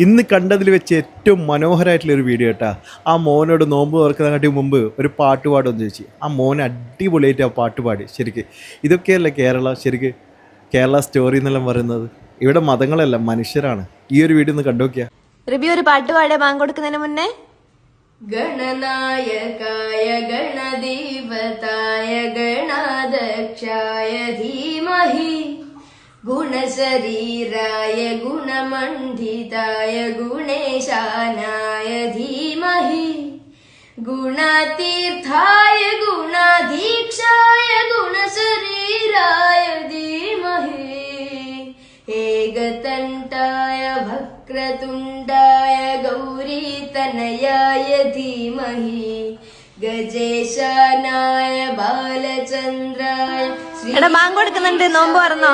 ഇന്ന് കണ്ടതിൽ വെച്ച് ഏറ്റവും മനോഹരമായിട്ടുള്ളൊരു വീഡിയോ കേട്ടാ. ആ മോനോട് നോമ്പ് തുറക്കുന്നതിനാട്ടി മുമ്പ് ഒരു പാട്ട് പാടുമെന്ന് ചോദിച്ചു. ആ മോൻ അടിപൊളിയായിട്ട് ആ പാട്ട് പാടി. ശരിക്ക് ഇതൊക്കെയല്ലേ കേരള, ശരിക്ക് കേരള സ്റ്റോറി എന്നെല്ലാം പറയുന്നത്. ഇവിടെ മതങ്ങളല്ല, മനുഷ്യരാണ്. ഈ ഒരു വീഡിയോ ഒന്ന് കണ്ടു റിബി ഒരു പാട്ട് പാടിയ ബാങ്ക് കൊടുക്കുന്നതിന് മുന്നേ ഗണനായകായ ഗണദേവതായ ഗണാധ്യക്ഷായ ധീമഹി ഗുണശരീരായ ഗുണമണ്ഡിതായ ഗുണേശാനായ ധീമഹി ഗുണതീർത്ഥായ ഗുണാധീക്ഷായ ഗുണശരീരായ ധീമഹി ഏകതണ്ടായ വക്രതുണ്ടായ ഗൗരീതനയായ ധീമഹി ഗജേശാനായ ബാലചന്ദ്രായ ബാങ്ക് കൊടുക്കുന്നുണ്ട്. നോമ്പ് പറഞ്ഞോ?